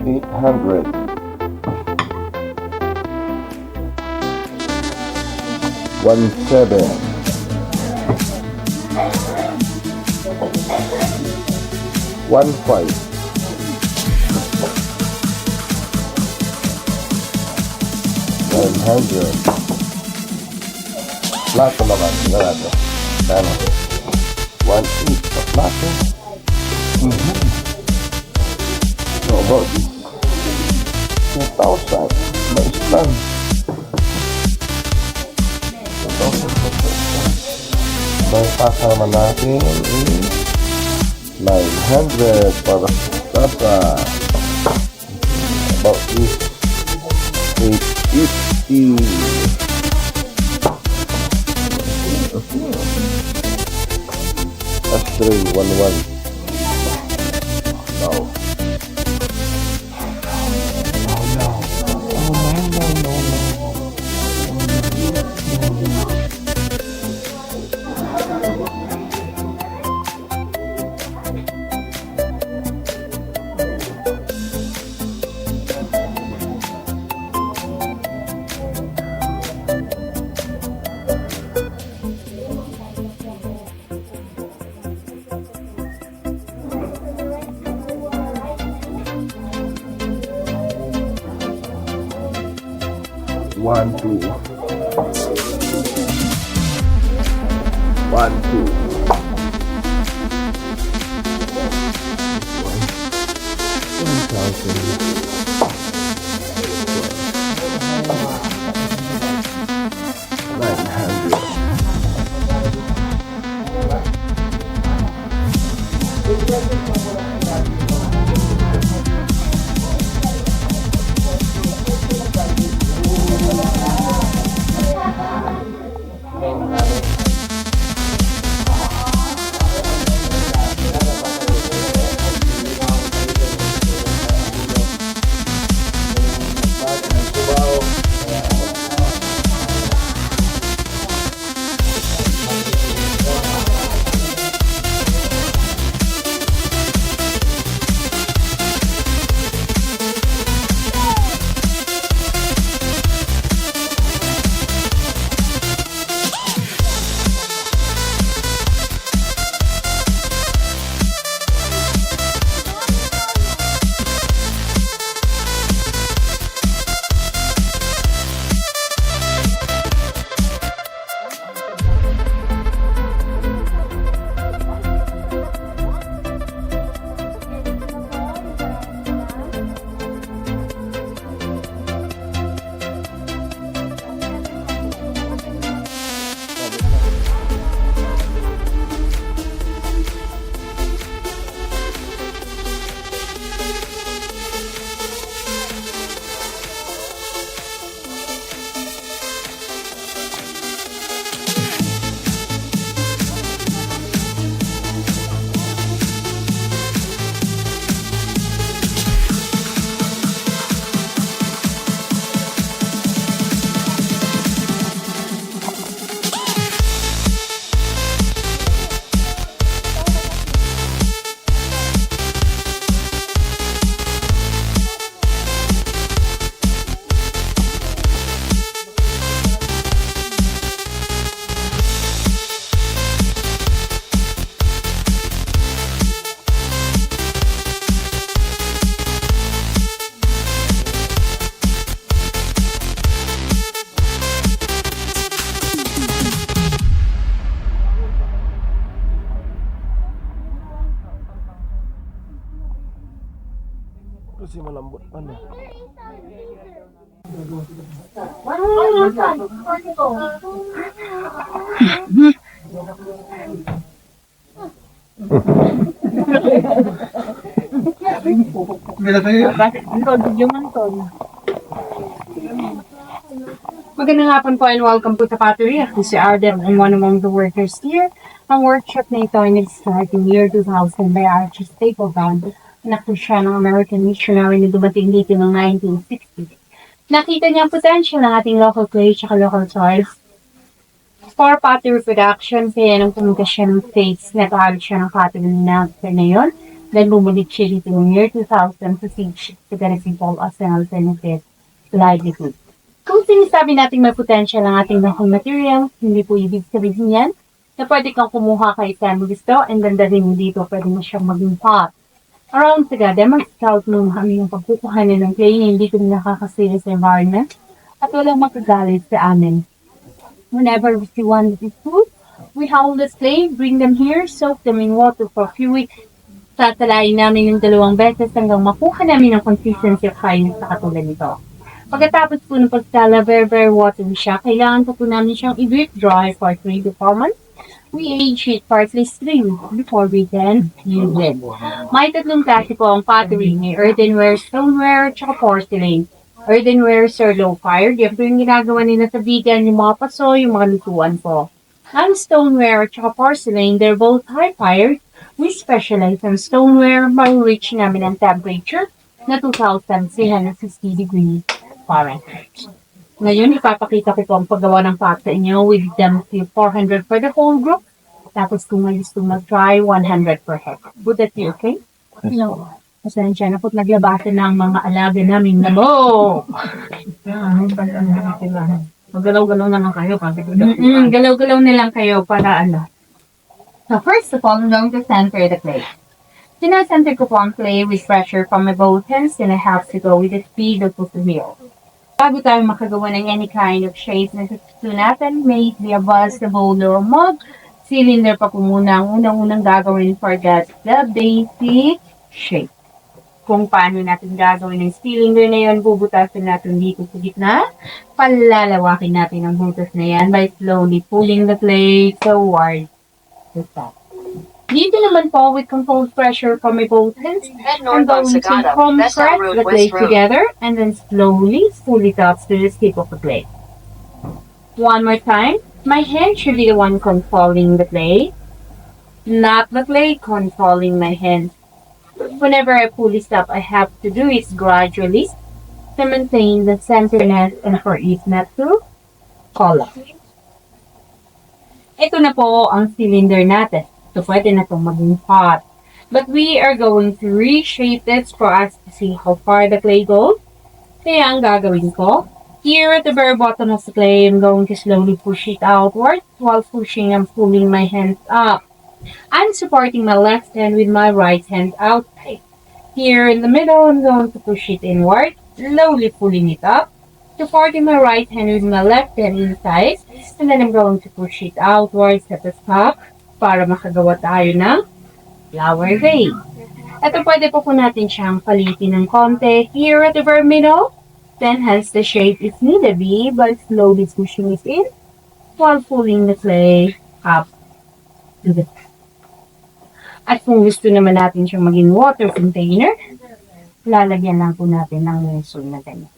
$800. One seven. One five. $900. Plato naman, sigurado. Tama. 1.8 sa plato. How about this? 2,000. Mais lang. 2,000 sa plato. May pasa naman natin is 900 para sa tasa. About this 850. That's 311. No. 1, 2. 1, 2. 900. Kasi malambot pa na. Magandang hapon po and welcome po sa Pottery. Ako si Arden, I'm one among the workers here. Ang workshop na ito ay nag-start in year 2000 by Archie Stapleton, anak po siya ng American missionary na dumating dito noong 1960. Nakita niya ang potential ng ating local clay at local soils for pottery production, kaya nung pumunta siya ng States, nag-aaral siya ng pottery na yun. Then bumalik siya dito noong year 2000 to teach to get people as an alternative livelihood. Kung sinasabi natin may potential ang ating local material, hindi po ibig sabihin yan na pwede kang kumuha kay saan mo gusto and then dalhin mo dito, pwede mo siyang maging pot. Around Sagada, mag-scout mo kami yung pagkukuhanin ng clay na hindi ko nakakasira sa environment at walang makagalit sa amin. Whenever we see one that is good, we haul the clay, bring them here, soak them in water for a few weeks. Tatalayin namin yung 2 beses hanggang makuha namin ang consistency of fineness sa katulad nito. Pagkatapos po ng pagtala, very watery siya, kailangan po namin siyang i-drip dry for 3 to 4 months. We age it for at least 3 weeks before we can use it. May 3 klase po ang pottery, may earthenware, stoneware, at porcelain. Earthenware are low-fired, yan po yung ginagawa nila sa vegan, yung mga paso, yung mga lutuan po. Ang stoneware at porcelain, they're both high-fired. We specialize in stoneware, ma-reach namin ang temperature na 2,360 degrees Fahrenheit. Ngayon, ipapakita ko po ang paggawa ng pot sa inyo with them to 400 for the whole group. Tapos kung may gusto mag-try, 100 per head. Would that be okay? No. Pasensya na po't naglabasan ng mga alaga namin na mo. Magalaw-galaw na lang kayo. Galaw-galaw na lang kayo para ano. So first of all, I'm going to center the clay. Sinacenter ko po ang clay with pressure from my both hands and I have to go with the speed of the wheel. Bago tayo makagawa ng any kind of shape na gusto natin, may it be a vase, a bowl, or a mug, cylinder pa po muna ang unang-unang gagawin for that, the basic shape. Kung paano natin gagawin ng cylinder na yun, bubutasin natin dito sa gitna. Palalawakin natin ang butas na yan by slowly pulling the clay toward the top. Dito naman po, with controlled pressure from my both hands, I'm going to compress the clay together and then slowly pull it up to the tip of the clay. One more time, my hand should be the one controlling the clay, not the clay controlling my hand. Whenever I pull this up, I have to do is gradually to maintain the centerness and for it not to collapse. Ito na po ang cylinder natin. So, pwede na itong maging pot. But we are going to reshape this for us to see how far the clay goes. Kaya ang gagawin ko, here at the very bottom of the clay, I'm going to slowly push it outward. While pushing, I'm pulling my hands up. I'm supporting my left hand with my right hand outside. Here in the middle, I'm going to push it inward, slowly pulling it up. Supporting my right hand with my left hand inside. And then I'm going to push it outwards at the top para makagawa tayo ng flower vase. Ito pwede po natin siyang palitin ng konti here at the very middle. Then hence the shape is needed be by slowly pushing it in while pulling the clay up to the top. At kung gusto naman natin siyang maging water container, lalagyan lang po natin ng lesson na ganyan.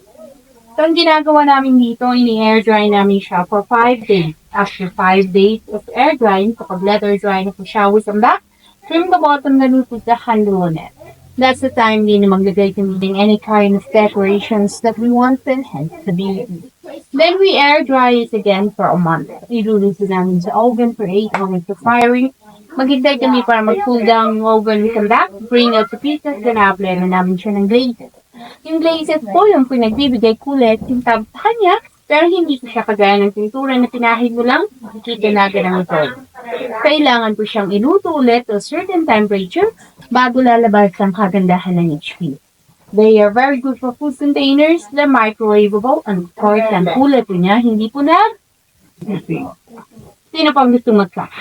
So, ang ginagawa namin dito, ini-air dry namin siya for 5 days. After 5 days of air drying, kapag leather dry na po siya, we come back, trim the bottom, then we put the handle on it. That's the time din na maglagay kami ng any kind of decorations that we want to enhance the beauty. Then we air dry it again for a month. Iluluto namin sa oven for 8 hours to firing. Maghintay kami para mag-cool down yung oven. We come back, bring out the pieces, then apply na namin siya ng glazes. Yung glazes po, yung pinagbibigay kulit, yung tabahan niya, pero hindi po siya kagaya ng pintura na pinahid mo lang, makikita natin ang ito. Kailangan po siyang iluto ulit to a certain temperature bago lalabas ang kagandahan ng each piece. They are very good for food containers, they're microwavable, and of course, ang kulay po niya, hindi po na. Sino pang gusto mag-try?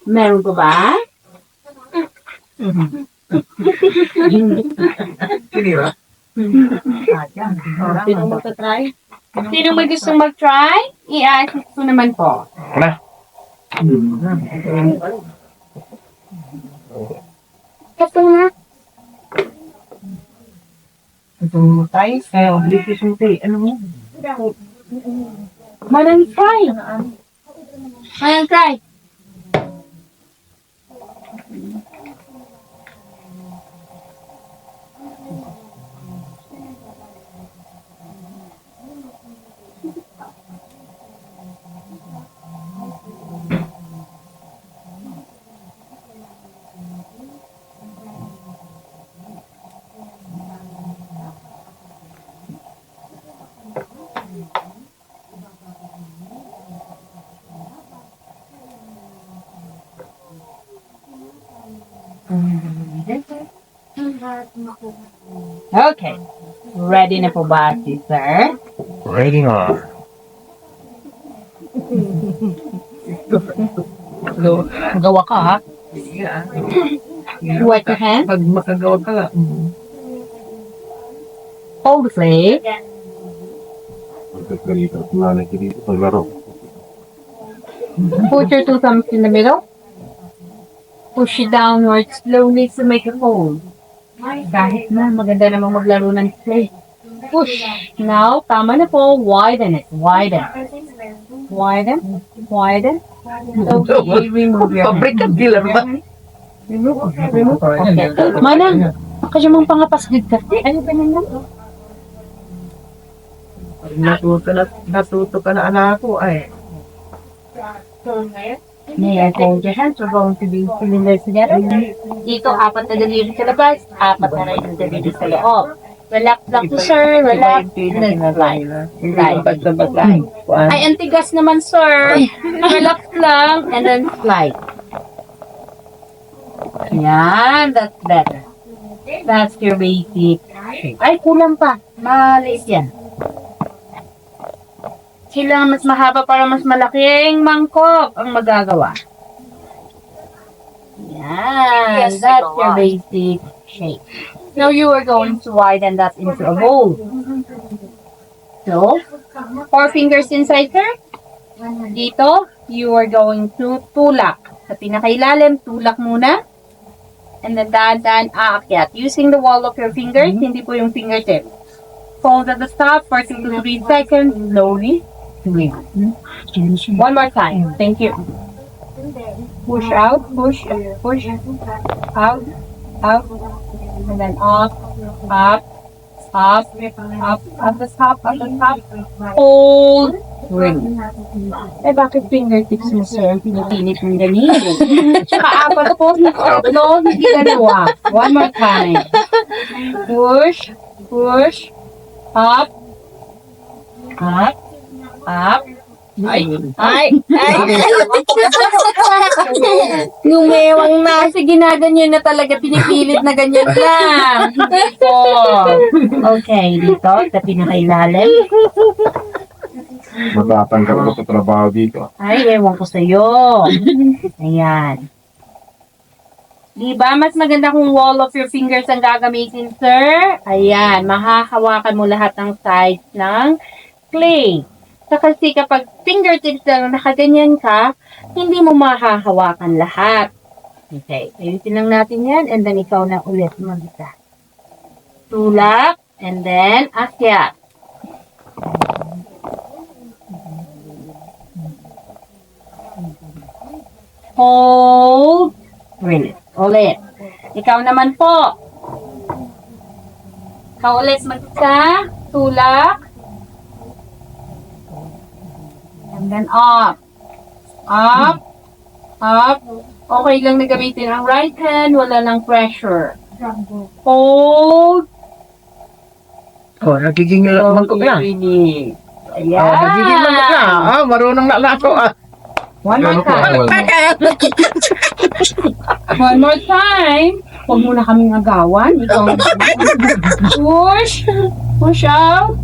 Meron ko ba? Sino magta-try? Sino may gustong mag-try? I-assist ko naman po. Wala. Ito nga. Manang try. Manang try. Okay. Ready na po ba si sir? Ready na. Gawa ka, ha? Wet your hand. Pag makagawa ka nga. Hold the clay. Pagkakalitan ko nga dito paglaro. Put your two thumbs in the middle. Push it downward slowly to make a fold. Kahit na, maganda namang maglaro ng clay. Push. Now, tama na po. Widen it. Widen. Widen. Widen. Okay, remove your hand. Pabrikat dealer ba? Remove. Remove. Okay. Manang, kasi mong pangapasgid kasi. Ano ba nang Natuto ka na anak ko ay. May I hold your hands? We're going to be cylinders together. Dito, 4 na daliri sa labas, 4 na rin na daliri sa loob. Relax lang to, sir. Relax. And then slide. Slide. Ay, ang tigas naman, sir. Relax lang. And then slide. Yan. That's better. That's your basic shape. Ay, kulang pa. Maliit yan. Kailangan mas mahaba para mas malaking mangkok ang magagawa. Yan. Yes, That's ito, your basic shape. Now you are going to widen that into a bowl. So, 4 fingers inside her. Dito, you are going to tulak. Sa pinakailalim, tulak muna. And then dahan-dahan aakyat. Using the wall of your fingers, hindi po yung fingertip. Hold at the top for 2 to 3 seconds. Slowly. One more time. Thank you. Push out, push, push, out, out, and then up, up, up, at the top, hold, ring. Eh, bakit fingertips mo, sir? Pinitinit ng ganito. Tsaka apat po, no, hindi dalawa. One more time. Push, push, up, up, up, ay, Lumewang na. Kasi ginaganyan na talaga. Pinipilit na ganyan lang. dito. Okay, dito, sa pinakailalim. Matatanggap ko sa trabaho dito. Ay, ewan ko sa'yo. Ayan. Diba, mas maganda kung wall of your fingers ang gagamitin, sir? Ayan, mahahawakan mo lahat ng sides ng clay. So, kasi kapag fingertips lang nakaganyan ka, hindi mo mahahawakan lahat. Okay, ayusin lang natin yan, and then ikaw na ulit mag-isa. Tulak, and then akyat. Hold, release. Ulit. Ikaw naman po. Ikaw ulit mag-isa. Tulak. And then up. Up. Up. Okay lang na gamitin ang right hand. Wala nang pressure. Hold. Oh, nagiging mangkok na. Release. Ayan. Oh, nagiging mangkok na. Ah, marunong na ako. One more time. One more time. Huwag mo na kaming agawan. Ikaw. Push. Push out.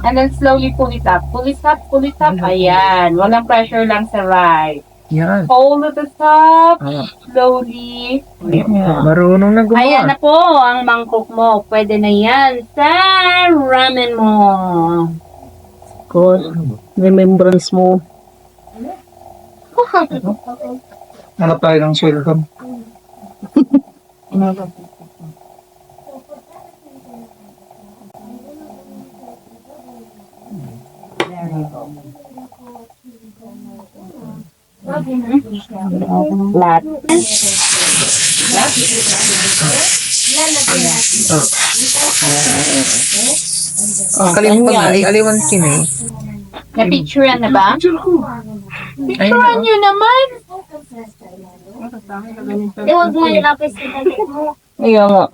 And then slowly pull it up. Pull it up, pull it up. Ayan. Walang pressure lang sa right. Yan. Hold at the top. Slowly. Marunong na gumawa. Ayan na po ang mangkok mo. Pwede na yan sa ramen mo. Good. Remembrance mo. Hanap tayo ng welcome. Lahat. Kalimutan na. Aliwan kini. Na-picturean na ba? Picturean nyo naman. Huwag mo yung lapis. Iya nga.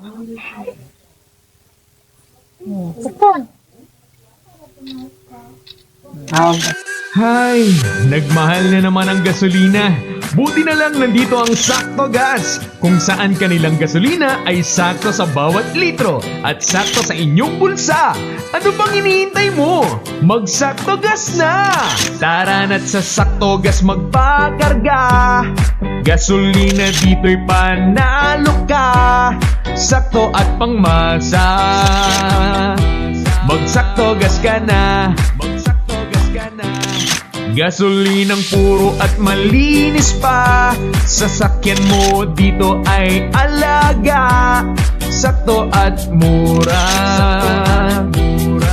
Hay, nagmahal na naman ang gasolina. Buti na lang nandito ang Sakto Gas, kung saan kanilang gasolina ay sakto sa bawat litro at sakto sa inyong bulsa. Ano bang hinihintay mo? Mag-Sakto Gas na! Tara na't sa Sakto Gas magpakarga. Gasolina dito'y panalo ka. Sakto at pangmasa. Mag-Sakto Gas ka na. Mag-Sakto Gas ka na. Gasolinang puro at malinis pa. Sasakyan mo dito ay alaga. Sakto at mura.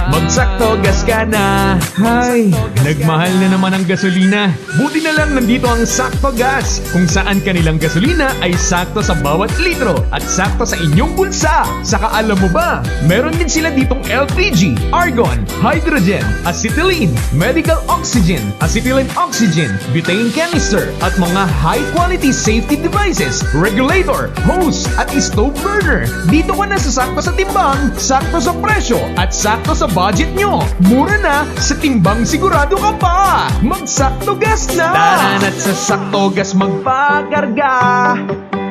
Mag-Sakto Gas ka na. Hay, nagmahal na naman ang gasolina. Buti na lang nandito ang Sakto Gas, kung saan kanilang gasolina ay sakto sa bawat litro at sakto sa inyong bulsa. Saka alam mo ba, meron din sila ditong LPG, argon, hydrogen, acetylene, medical oxygen, acetylene oxygen, butane canister, at mga high-quality safety devices, regulator, hose, at stove burner. Dito ka na sa sakto sa timbang, sakto sa presyo, at sakto sa budget nyo. Mura na, sa timbang sigurado ka pa. Mag-Sakto Gas na! Tara na't sa Sakto Gas magpakarga.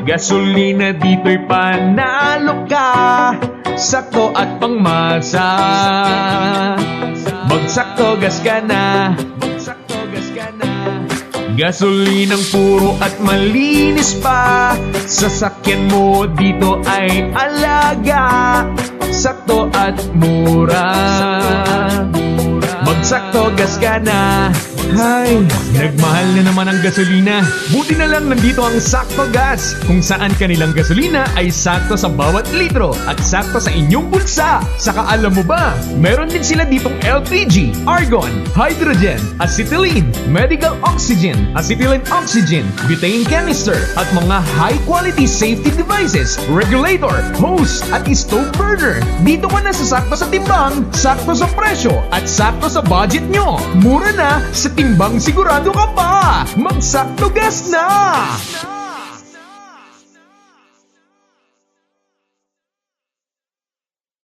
Gasolina dito'y panalo ka, sakto at pangmasa. Magsakto gas ka na, gasolinang puro at malinis pa. Sasakyan mo dito ay alaga, sakto at mura. Magsakto gas ka na. Hay, nagmahal na naman ang gasolina. Buti na lang nandito ang Sakto Gas, kung saan kanilang gasolina ay sakto sa bawat litro at sakto sa inyong bulsa. Saka alam mo ba, meron din sila ditong LPG, argon, hydrogen, acetylene, medical oxygen, acetylene oxygen, butane canister, at mga high quality safety devices, regulator, hose, at stove burner. Dito ka na sa sakto sa timbang, sakto sa presyo, at sakto sa budget nyo. Mura na, sa timbang sigurado ka pa. Magsakto gas na!